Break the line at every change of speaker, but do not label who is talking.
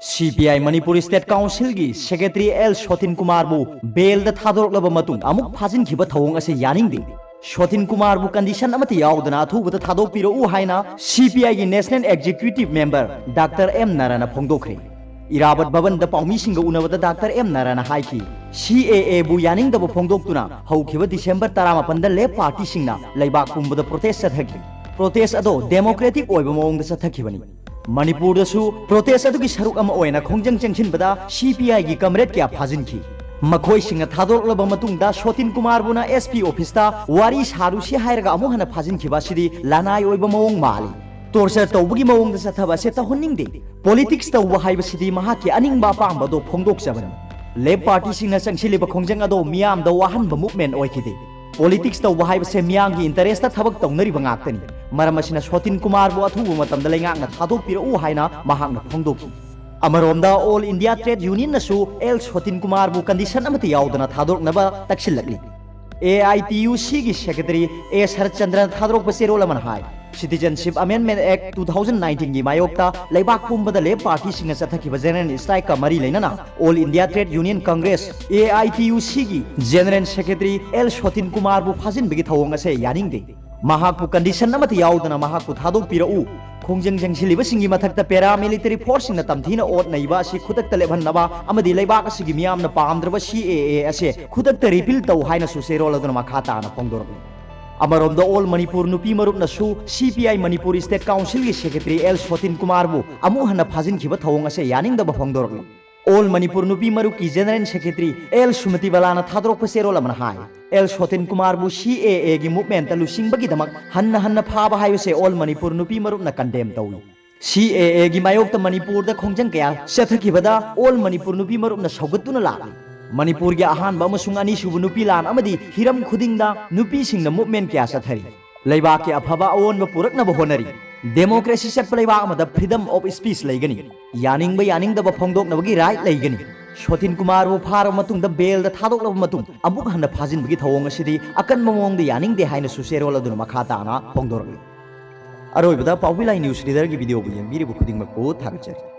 CPI Manipur State Council gi Secretary L Shotin Kumar bu bail da thadorlaba matung amuk phajin khiba thawong ase yaning di Shotin Kumar bu condition amati yaudana thu da thadok piro u haina CPI gi National Executive Member Dr. M Narana phongdokre Irabat Bhavan da paumi singa unawada Dr. M Narana haiki CAA bu yaning da bu phongdoktuna hawkhiba December 18 da Lab Party singna laibak pumbada protest sathaki protest ado democratic oiba mawong da sathakibani Manipur dasu protest adugi saruk ama oina khongjang changchin bada CPI gi comrade kya phajin ki makhoi singa thadorlaba matung da Shotin Kumar buna SP office ta wari saru si hairaga amu hana phajin ki basidi lanai oiba mawong mali torture tawbugi mawong da sathaba se ta honning de politics tawba haiba sidi maha ki aning ba pang bado phongdok jaban Lab Party singa changchili ba khongjang ado miam da wahan ba movement oikide Politics tawba haiba se miyang gi interest ta thabak tawnari ba ngaktani maram asina Shotin Kumar bu athubu matam da leingak na thadok pira u haina mahak na phongdoki amaromda All India Trade Union na su L Shotin Kumar bu condition amati yaudana thadok na ba taksilakli AITUC gi secretary A Sarchandran thadok ba serol man hai Citizenship Amendment Act 2019 gi mayokta leibak pumbada Lab Party singa sathaki ba general strike ka mari leinana All India Trade Union Congress AITUC gi general secretary L Shotin Kumar bu phajin bigi thawong ase yaning de Mahaku condition amati yaudana mahaku thadok pirau khongjang jangsilib singi mathakta paramilitary force na tamthina ot naiba si khudak taleban naba amadi leibak asigi miyam na pamdraba CAA ase khudak ta repeal taw haina su serol aduna makhata na phongdor Amaromda All Manipur Nupi Marup Nasu CPI Manipur State Council gi Secretary L Shotin Kumar bu amu hana phajin khiba thawong ase yaning da bafongdor All Manipur Nupi Marup ki General Secretary L Sumati Balana thadrok pasero lamana hai L Shotin Kumar bu CAA gi movement talu singbagi damak hanna phaba hayo se All Manipur Nupi Marup na condemn tawi CAA gi mayok ta Manipur da khongjang kaya sathaki bada All Manipur Nupi Marup na saugatuna la Manipur gi ahan ba masung ani subu nupi lan amadi hiram khudingda nupi singna movement kya sathari leibak ki aphaba on ba purakna ba honari democracy set leibak amada freedom of speech leigani yaning da ba phongdok na bagi right leigani Shotin Kumar bu phar matung da bail da thadok la matung amuk hanna phajin bagi thawong asidi akan mamong da yaning de haina su serol aduna makhata na phongdor aroi bada pawilai news reader gi video bu yang biri bu khuding ma ko thagachari